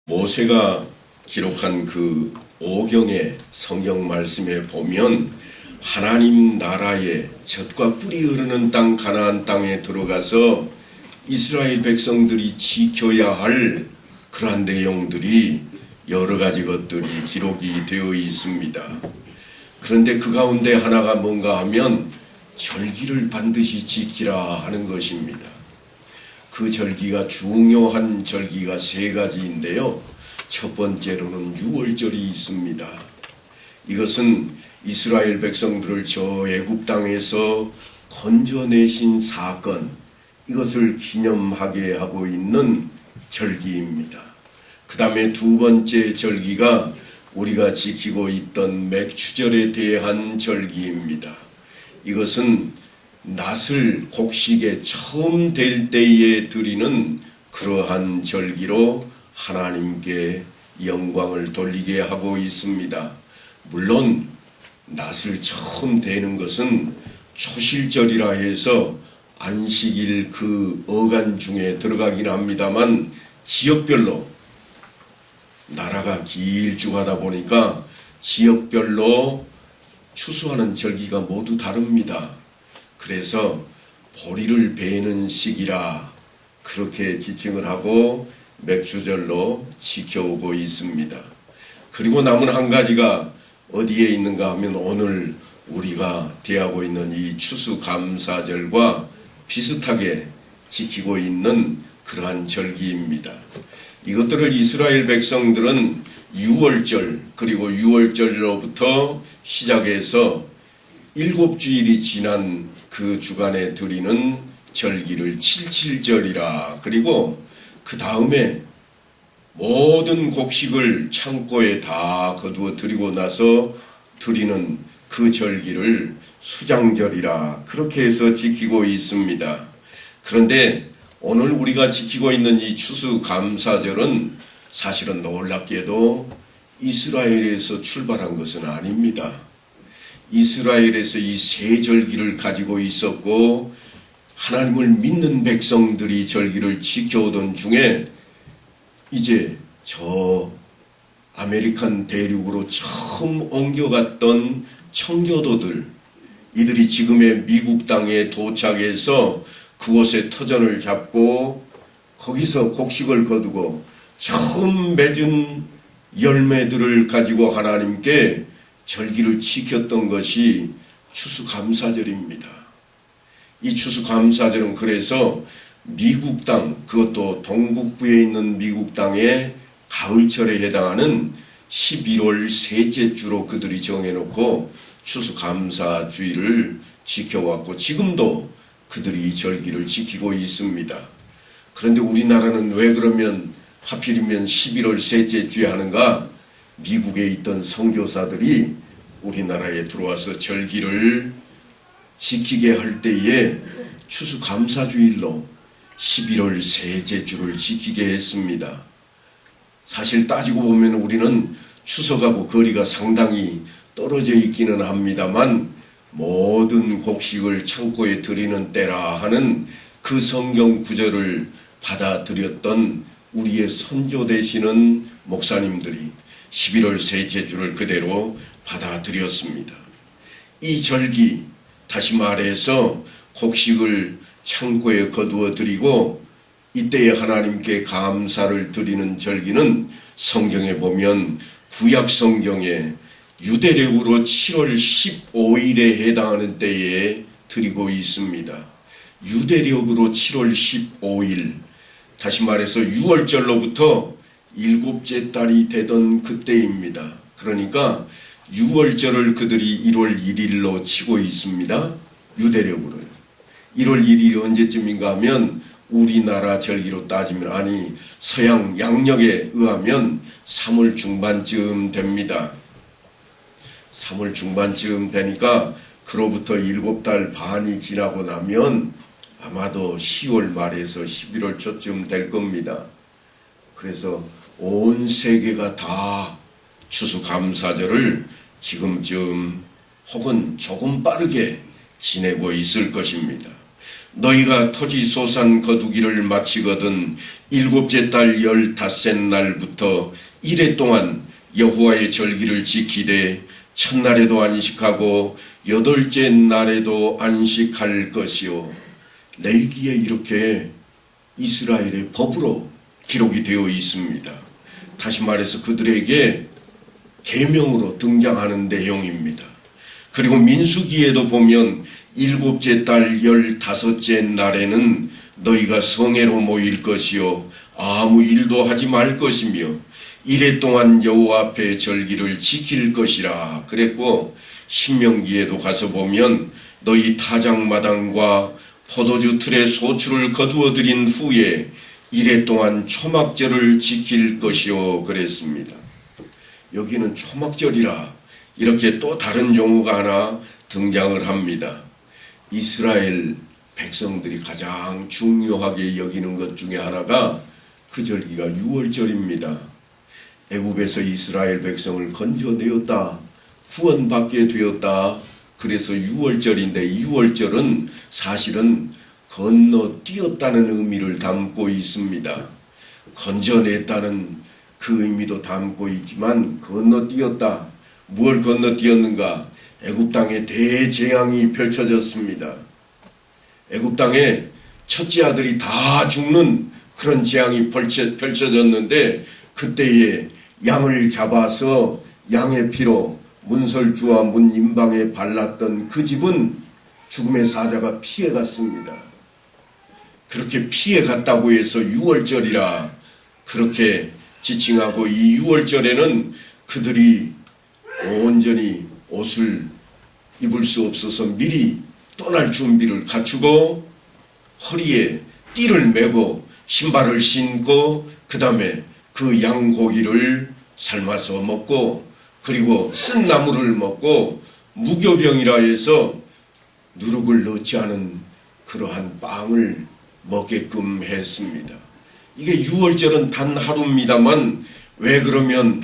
모세가 기록한 그 오경의 성경 말씀에 보면 하나님 나라의 젖과 꿀이 흐르는 땅 가나안 땅에 들어가서 이스라엘 백성들이 지켜야 할 그러한 내용들이 여러 가지 것들이 기록이 되어 있습니다. 그런데 그 가운데 하나가 뭔가 하면 절기를 반드시 지키라 하는 것입니다. 그 절기가 중요한 절기가 세 가지인데요. 첫 번째로는 유월절이 있습니다. 이것은 이스라엘 백성들을 저 애굽 땅에서 건져내신 사건, 이것을 기념하게 하고 있는 절기입니다. 그 다음에 두 번째 절기가 우리가 지키고 있던 맥추절에 대한 절기입니다. 이것은 낫을 곡식에 처음 될 때에 드리는 그러한 절기로 하나님께 영광을 돌리게 하고 있습니다. 물론 낫을 처음 대는 것은 초실절이라 해서 안식일 그 어간 중에 들어가긴 합니다만 지역별로 나라가 길쭉하다 보니까 지역별로 추수하는 절기가 모두 다릅니다. 그래서 보리를 베는 시기라 그렇게 지칭을 하고 맥추절로 지켜오고 있습니다. 그리고 남은 한 가지가 어디에 있는가 하면 오늘 우리가 대하고 있는 이 추수감사절과 비슷하게 지키고 있는 그러한 절기입니다. 이것들을 이스라엘 백성들은 유월절 그리고 유월절로부터 시작해서 7주일이 지난 그 주간에 드리는 절기를 칠칠절이라, 그리고 그 다음에 모든 곡식을 창고에 다 거두어 드리고 나서 드리는 그 절기를 수장절이라 그렇게 해서 지키고 있습니다. 그런데 오늘 우리가 지키고 있는 이 추수감사절은 사실은 놀랍게도 이스라엘에서 출발한 것은 아닙니다. 이스라엘에서 이 세 절기를 가지고 있었고 하나님을 믿는 백성들이 절기를 지켜오던 중에 이제 저 아메리칸 대륙으로 처음 옮겨갔던 청교도들, 이들이 지금의 미국 땅에 도착해서 그곳에 터전을 잡고 거기서 곡식을 거두고 처음 맺은 열매들을 가지고 하나님께 절기를 지켰던 것이 추수감사절입니다. 이 추수감사절은 그래서 미국 땅, 그것도 동북부에 있는 미국 땅의 가을철에 해당하는 11월 셋째 주로 그들이 정해놓고 추수감사주의를 지켜왔고 지금도 그들이 이 절기를 지키고 있습니다. 그런데 우리나라는 왜 그러면 하필이면 11월 셋째 주에 하는가? 미국에 있던 선교사들이 우리나라에 들어와서 절기를 지키게 할 때에 추수감사주일로 11월 셋째 주를 지키게 했습니다. 사실 따지고 보면 우리는 추석하고 거리가 상당히 떨어져 있기는 합니다만 모든 곡식을 창고에 드리는 때라 하는 그 성경 구절을 받아들였던 우리의 선조 되시는 목사님들이 11월 셋째 주를 그대로 받아들였습니다. 이 절기, 다시 말해서 곡식을 창고에 거두어 드리고 이때에 하나님께 감사를 드리는 절기는 성경에 보면 구약 성경에 유대력으로 7월 15일에 해당하는 때에 드리고 있습니다. 유대력으로 7월 15일, 다시 말해서 6월절로부터 7째 달이 되던 그때입니다. 그러니까 6월절을 그들이 1월 1일로 치고 있습니다. 유대력으로요. 1월 1일이 언제쯤인가 하면 우리나라 절기로 따지면, 아니 서양 양력에 의하면 3월 중반쯤 됩니다. 3월 중반쯤 되니까 그로부터 7달 반이 지나고 나면 아마도 10월 말에서 11월 초쯤 될 겁니다. 그래서 온 세계가 다 추수감사절을 지금쯤 혹은 조금 빠르게 지내고 있을 것입니다. 너희가 토지 소산 거두기를 마치거든 일곱째 달 15셋 날부터 이래 동안 여호와의 절기를 지키되 첫날에도 안식하고 여덟째 날에도 안식할 것이요. 레위기에 이렇게 이스라엘의 법으로 기록이 되어 있습니다. 다시 말해서 그들에게 계명으로 등장하는 내용입니다. 그리고 민수기에도 보면 일곱째 달 15째 날에는 너희가 성회로 모일 것이요 아무 일도 하지 말 것이며 이래 동안 여호와 앞에 절기를 지킬 것이라 그랬고, 신명기에도 가서 보면 너희 타작마당과 포도주 틀에 소출을 거두어 들인 후에 이래 동안 초막절을 지킬 것이요 그랬습니다. 여기는 초막절이라 이렇게 또 다른 용어가 하나 등장을 합니다. 이스라엘 백성들이 가장 중요하게 여기는 것 중에 하나가 그 절기가 유월절입니다. 애굽에서 이스라엘 백성을 건져내었다, 구원받게 되었다. 그래서 유월절인데, 유월절은 사실은 건너뛰었다는 의미를 담고 있습니다. 건져냈다는 그 의미도 담고 있지만 건너뛰었다. 무엇을 건너뛰었는가? 애굽 땅에 대재앙이 펼쳐졌습니다. 애굽 땅에 첫째 아들이 다 죽는 그런 재앙이 펼쳐졌는데, 그때에 양을 잡아서 양의 피로 문설주와 문 임방에 발랐던 그 집은 죽음의 사자가 피해갔습니다. 그렇게 피해갔다고 해서 유월절이라 그렇게 지칭하고, 이 유월절에는 그들이 온전히 옷을 입을 수 없어서 미리 떠날 준비를 갖추고 허리에 띠를 메고 신발을 신고 그 다음에 그 양고기를 삶아서 먹고, 그리고 쓴 나물을 먹고 무교병이라 해서 누룩을 넣지 않은 그러한 빵을 먹게끔 했습니다. 이게 유월절은 단 하루입니다만 왜 그러면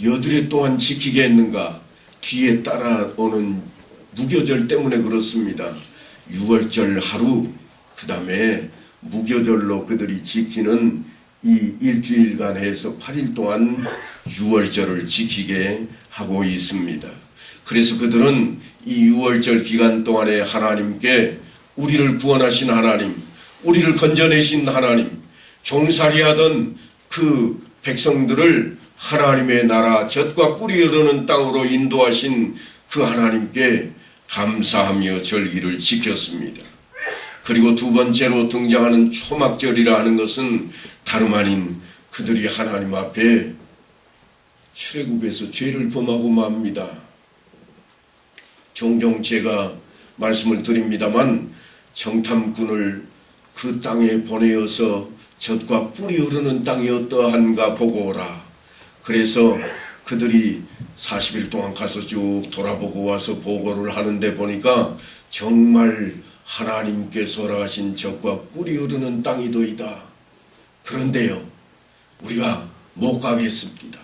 여드레 동안 지키게 했는가? 뒤에 따라오는 무교절 때문에 그렇습니다. 유월절 하루, 그 다음에 무교절로 그들이 지키는 이 일주일간 해서 8일 동안 유월절을 지키게 하고 있습니다. 그래서 그들은 이 유월절 기간 동안에 하나님께 우리를 구원하신 하나님, 우리를 건져내신 하나님, 종살이하던 그 백성들을 하나님의 나라 젖과 꿀이 흐르는 땅으로 인도하신 그 하나님께 감사하며 절기를 지켰습니다. 그리고 두 번째로 등장하는 초막절이라 하는 것은 다름 아닌 그들이 하나님 앞에 출애굽에서 죄를 범하고 맙니다. 종종 제가 말씀을 드립니다만 정탐꾼을 그 땅에 보내어서 젖과 꿀이 흐르는 땅이 어떠한가 보고 오라. 그래서 그들이 40일 동안 가서 쭉 돌아보고 와서 보고를 하는데 보니까 정말 하나님께서 허락하신 젖과 꿀이 흐르는 땅이도이다. 그런데요, 우리가 못 가겠습니다.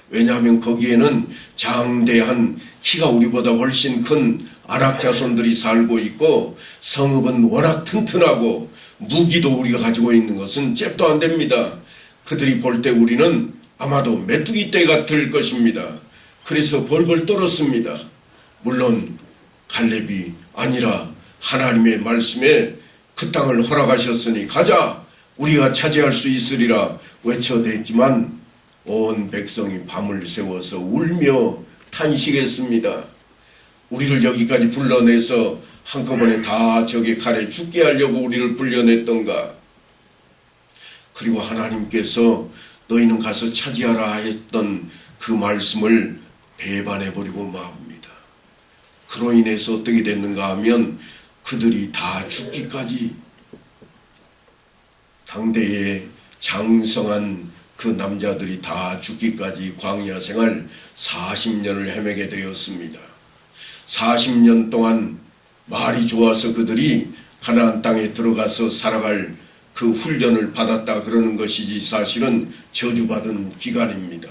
왜냐하면 거기에는 장대한 키가 우리보다 훨씬 큰 아낙 자손들이 살고 있고, 성읍은 워낙 튼튼하고 무기도 우리가 가지고 있는 것은 잽도 안 됩니다. 그들이 볼 때 우리는 아마도 메뚜기 떼 같을 것입니다. 그래서 벌벌 떨었습니다. 물론 갈렙이 아니라 하나님의 말씀에 그 땅을 허락하셨으니 가자, 우리가 차지할 수 있으리라 외쳐댔지만 온 백성이 밤을 새워서 울며 탄식했습니다. 우리를 여기까지 불러내서 한꺼번에 다 적의 칼에 죽게 하려고 우리를 불려냈던가. 그리고 하나님께서 너희는 가서 차지하라 했던 그 말씀을 배반해버리고 맙니다. 그로 인해서 어떻게 됐는가 하면 그들이 다 죽기까지, 당대에 장성한 그 남자들이 다 죽기까지 광야 생활 40년을 헤매게 되었습니다. 40년 동안 말이 좋아서 그들이 가나안 땅에 들어가서 살아갈 그 훈련을 받았다 그러는 것이지 사실은 저주받은 기간입니다.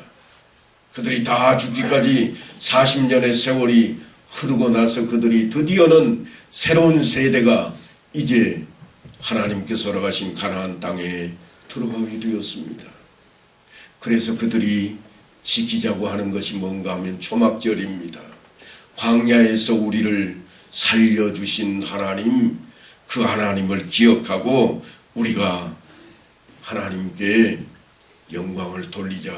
그들이 다 죽기까지 40년의 세월이 흐르고 나서 그들이 드디어는 새로운 세대가 이제 하나님께서 허락하신 가나안 땅에 들어가게 되었습니다. 그래서 그들이 지키자고 하는 것이 뭔가 하면 초막절입니다. 광야에서 우리를 살려주신 하나님, 그 하나님을 기억하고 우리가 하나님께 영광을 돌리자.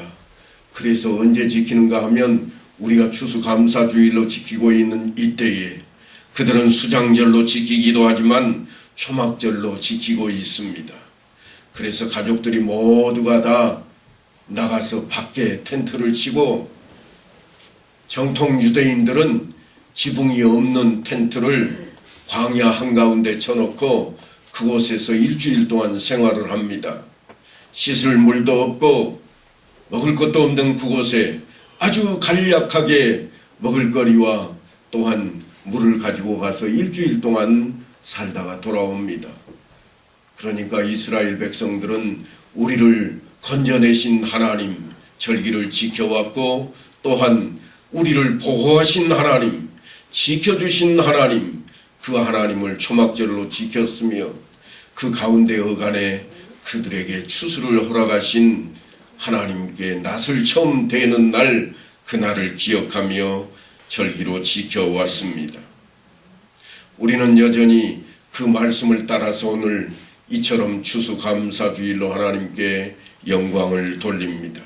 그래서 언제 지키는가 하면 우리가 추수감사주일로 지키고 있는 이때에 그들은 수장절로 지키기도 하지만 초막절로 지키고 있습니다. 그래서 가족들이 모두가 다 나가서 밖에 텐트를 치고 정통 유대인들은 지붕이 없는 텐트를 광야 한가운데 쳐놓고 그곳에서 일주일 동안 생활을 합니다. 씻을 물도 없고 먹을 것도 없는 그곳에 아주 간략하게 먹을거리와 또한 물을 가지고 가서 일주일 동안 살다가 돌아옵니다. 그러니까 이스라엘 백성들은 우리를 건져내신 하나님, 절기를 지켜왔고 또한 우리를 보호하신 하나님, 지켜주신 하나님, 그 하나님을 초막절로 지켰으며 그 가운데 어간에 그들에게 추수를 허락하신 하나님께 낫을 처음 대는 날, 그날을 기억하며 절기로 지켜왔습니다. 우리는 여전히 그 말씀을 따라서 오늘 이처럼 추수감사주일로 하나님께 영광을 돌립니다.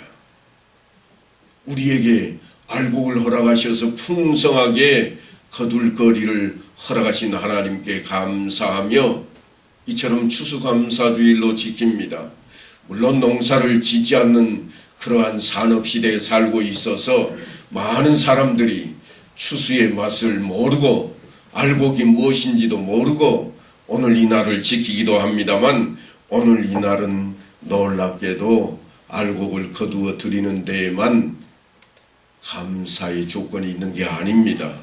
우리에게 알곡을 허락하셔서 풍성하게 거둘거리를 허락하신 하나님께 감사하며 이처럼 추수감사주일로 지킵니다. 물론 농사를 짓지 않는 그러한 산업시대에 살고 있어서 많은 사람들이 추수의 맛을 모르고 알곡이 무엇인지도 모르고 오늘 이 날을 지키기도 합니다만 오늘 이 날은 놀랍게도 알곡을 거두어 드리는 데에만 감사의 조건이 있는 게 아닙니다.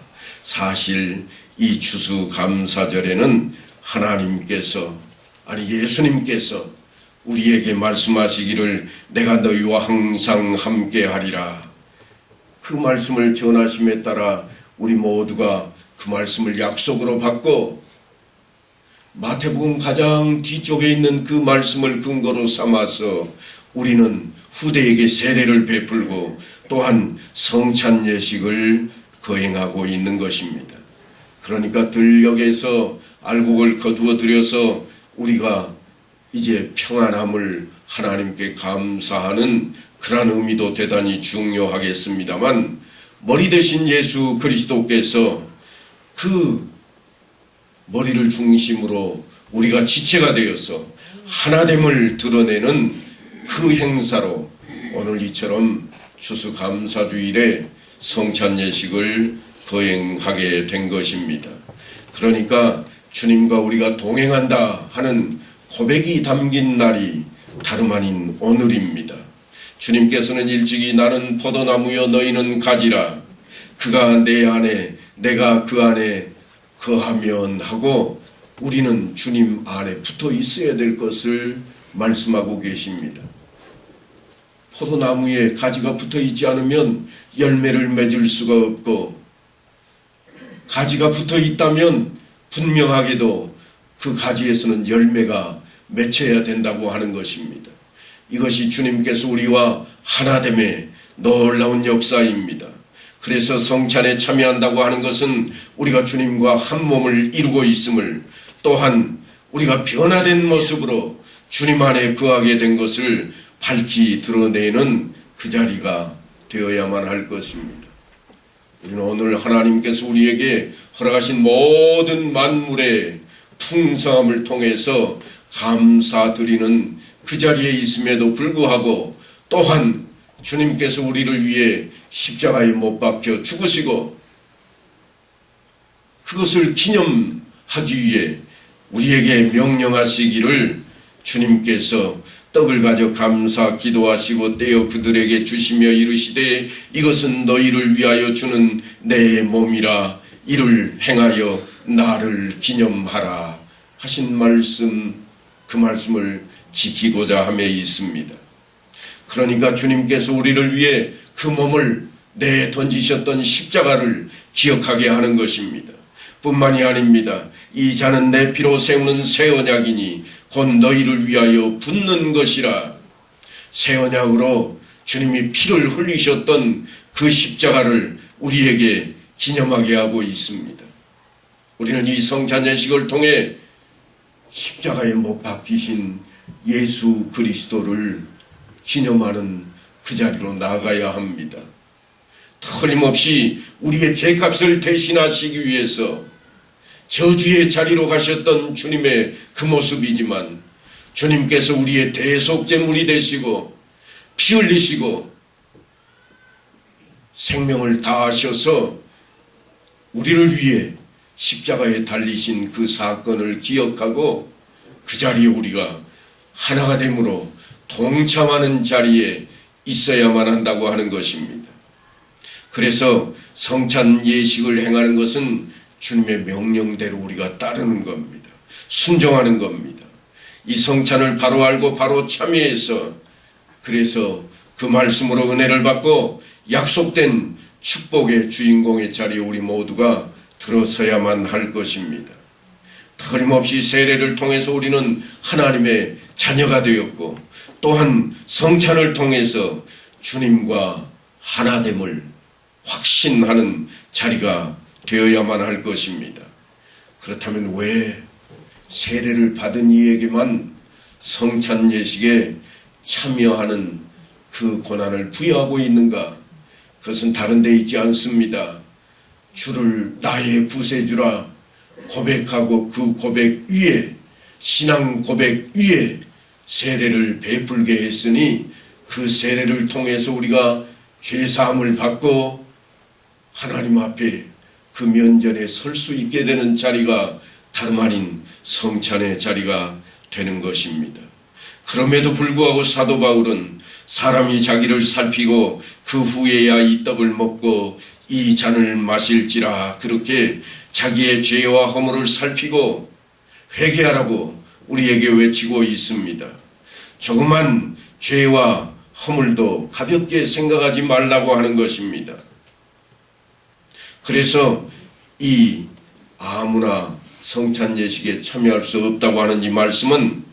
사실 이 추수감사절에는 하나님께서 아니 예수님께서 우리에게 말씀하시기를 내가 너희와 항상 함께하리라. 그 말씀을 전하심에 따라 우리 모두가 그 말씀을 약속으로 받고 마태복음 가장 뒤쪽에 있는 그 말씀을 근거로 삼아서 우리는 후대에게 세례를 베풀고 또한 성찬 예식을 거행하고 있는 것입니다. 그러니까 들녘에서 알곡을 거두어 들여서 우리가 이제 평안함을 하나님께 감사하는 그런 의미도 대단히 중요하겠습니다만 머리 대신 예수 그리스도께서 그 머리를 중심으로 우리가 지체가 되어서 하나됨을 드러내는 그 행사로 오늘 이처럼 추수감사주일에 성찬 예식을 거행하게 된 것입니다. 그러니까 주님과 우리가 동행한다 하는 고백이 담긴 날이 다름 아닌 오늘입니다. 주님께서는 일찍이 나는 포도나무여 너희는 가지라 그가 내 안에 내가 그 안에 거하면 하고 우리는 주님 안에 붙어 있어야 될 것을 말씀하고 계십니다. 포도나무에 가지가 붙어 있지 않으면 열매를 맺을 수가 없고 가지가 붙어 있다면 분명하게도 그 가지에서는 열매가 맺혀야 된다고 하는 것입니다. 이것이 주님께서 우리와 하나됨의 놀라운 역사입니다. 그래서 성찬에 참여한다고 하는 것은 우리가 주님과 한 몸을 이루고 있음을 또한 우리가 변화된 모습으로 주님 안에 거하게 된 것을 밝히 드러내는 그 자리가 되어야만 할 것입니다. 우리는 오늘 하나님께서 우리에게 허락하신 모든 만물의 풍성함을 통해서 감사드리는 그 자리에 있음에도 불구하고 또한 주님께서 우리를 위해 십자가에 못 박혀 죽으시고 그것을 기념하기 위해 우리에게 명령하시기를 주님께서 떡을 가져 감사 기도하시고 떼어 그들에게 주시며 이르시되 이것은 너희를 위하여 주는 내 몸이라 이를 행하여 나를 기념하라 하신 말씀, 그 말씀을 지키고자 함에 있습니다. 그러니까 주님께서 우리를 위해 그 몸을 내 던지셨던 십자가를 기억하게 하는 것입니다. 뿐만이 아닙니다. 이 잔은 내 피로 세우는 새 언약이니 곧 너희를 위하여 붓는 것이라. 새 언약으로 주님이 피를 흘리셨던 그 십자가를 우리에게 기념하게 하고 있습니다. 우리는 이 성찬 예식을 통해 십자가에 못 박히신 예수 그리스도를 기념하는 그 자리로 나아가야 합니다. 틀림없이 우리의 죄값을 대신하시기 위해서 저주의 자리로 가셨던 주님의 그 모습이지만, 주님께서 우리의 대속제물이 되시고 피 흘리시고 생명을 다하셔서 우리를 위해 십자가에 달리신 그 사건을 기억하고 그 자리에 우리가 하나가 됨으로 동참하는 자리에 있어야만 한다고 하는 것입니다. 그래서 성찬 예식을 행하는 것은 주님의 명령대로 우리가 따르는 겁니다. 순종하는 겁니다. 이 성찬을 바로 알고 바로 참여해서, 그래서 그 말씀으로 은혜를 받고 약속된 축복의 주인공의 자리에 우리 모두가 들어서야만 할 것입니다. 틀림없이 세례를 통해서 우리는 하나님의 자녀가 되었고, 또한 성찬을 통해서 주님과 하나됨을 확신하는 자리가 되어야만 할 것입니다. 그렇다면 왜 세례를 받은 이에게만 성찬 예식에 참여하는 그 권한을 부여하고 있는가? 그것은 다른 데 있지 않습니다. 주를 나의 구세주라 고백하고 그 고백 위에, 신앙 고백 위에 세례를 베풀게 했으니, 그 세례를 통해서 우리가 죄사함을 받고 하나님 앞에 그 면전에 설 수 있게 되는 자리가 다름 아닌 성찬의 자리가 되는 것입니다. 그럼에도 불구하고 사도 바울은 사람이 자기를 살피고 그 후에야 이 떡을 먹고 이 잔을 마실지라, 그렇게 자기의 죄와 허물을 살피고 회개하라고 우리에게 외치고 있습니다. 조그만 죄와 허물도 가볍게 생각하지 말라고 하는 것입니다. 그래서 이 아무나 성찬 예식에 참여할 수 없다고 하는 이 말씀은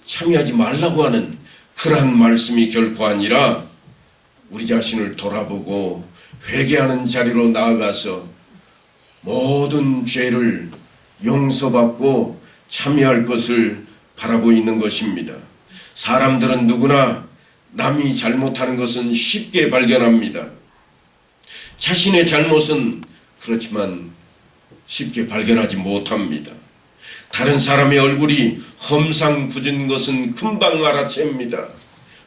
참여하지 말라고 하는 그러한 말씀이 결코 아니라, 우리 자신을 돌아보고 회개하는 자리로 나아가서 모든 죄를 용서받고 참여할 것을 바라고 있는 것입니다. 사람들은 누구나 남이 잘못하는 것은 쉽게 발견합니다. 자신의 잘못은 그렇지만 쉽게 발견하지 못합니다. 다른 사람의 얼굴이 험상궂은 것은 금방 알아챕니다.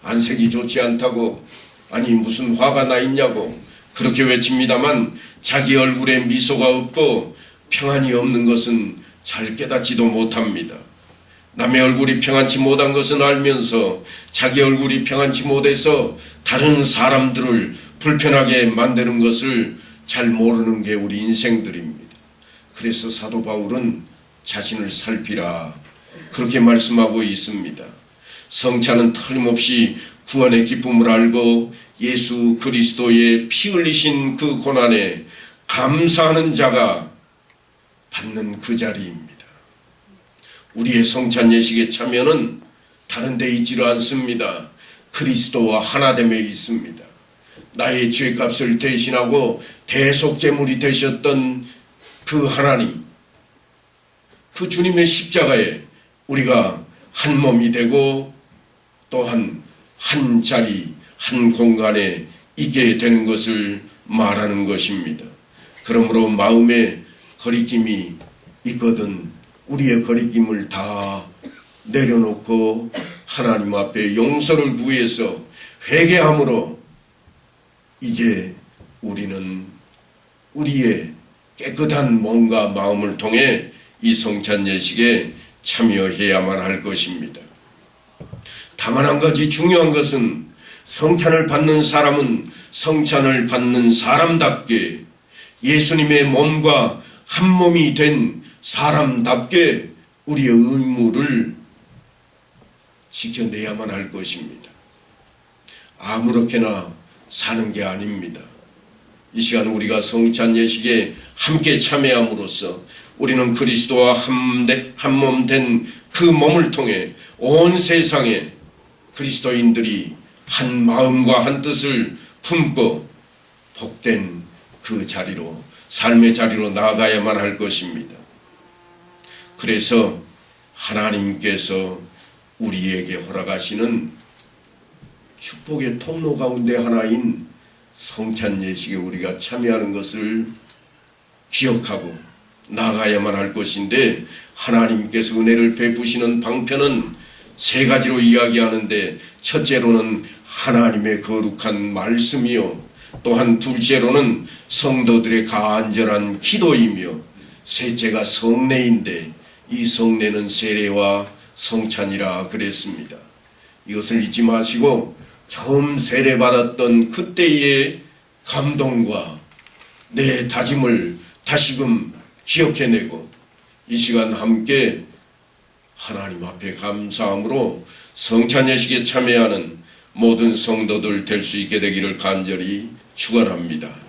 안색이 좋지 않다고, 아니 무슨 화가 나 있냐고 그렇게 외칩니다만, 자기 얼굴에 미소가 없고 평안이 없는 것은 잘 깨닫지도 못합니다. 남의 얼굴이 평안치 못한 것은 알면서 자기 얼굴이 평안치 못해서 다른 사람들을 불편하게 만드는 것을 잘 모르는 게 우리 인생들입니다. 그래서 사도 바울은 자신을 살피라 그렇게 말씀하고 있습니다. 성찬은 틀림없이 구원의 기쁨을 알고 예수 그리스도의 피 흘리신 그 고난에 감사하는 자가 받는 그 자리입니다. 우리의 성찬 예식의 참여는 다른 데 있지를 않습니다. 그리스도와 하나됨에 있습니다. 나의 죄값을 대신하고 대속제물이 되셨던 그 하나님, 그 주님의 십자가에 우리가 한 몸이 되고 또한 한 자리, 한 공간에 있게 되는 것을 말하는 것입니다. 그러므로 마음에 거리낌이 있거든 우리의 거리낌을 다 내려놓고 하나님 앞에 용서를 구해서 회개함으로 이제 우리는 우리의 깨끗한 몸과 마음을 통해 이 성찬 예식에 참여해야만 할 것입니다. 다만 한 가지 중요한 것은 성찬을 받는 사람은 성찬을 받는 사람답게 예수님의 몸과 한 몸이 된 사람답게 우리의 의무를 지켜내야만 할 것입니다. 아무렇게나 사는 게 아닙니다. 이 시간 우리가 성찬 예식에 함께 참여함으로써 우리는 그리스도와 한 몸 된 그 몸을 통해 온 세상에 그리스도인들이 한 마음과 한 뜻을 품고 복된 그 자리로, 삶의 자리로 나아가야만 할 것입니다. 그래서 하나님께서 우리에게 허락하시는 축복의 통로 가운데 하나인 성찬 예식에 우리가 참여하는 것을 기억하고 나아가야만 할 것인데, 하나님께서 은혜를 베푸시는 방편은 세 가지로 이야기하는데, 첫째로는 하나님의 거룩한 말씀이요, 또한 둘째로는 성도들의 간절한 기도이며, 셋째가 성례인데 이 성례는 세례와 성찬이라 그랬습니다. 이것을 잊지 마시고 처음 세례받았던 그때의 감동과 내 다짐을 다시금 기억해내고 이 시간 함께 하나님 앞에 감사함으로 성찬 예식에 참여하는 모든 성도들 될 수 있게 되기를 간절히 축원합니다.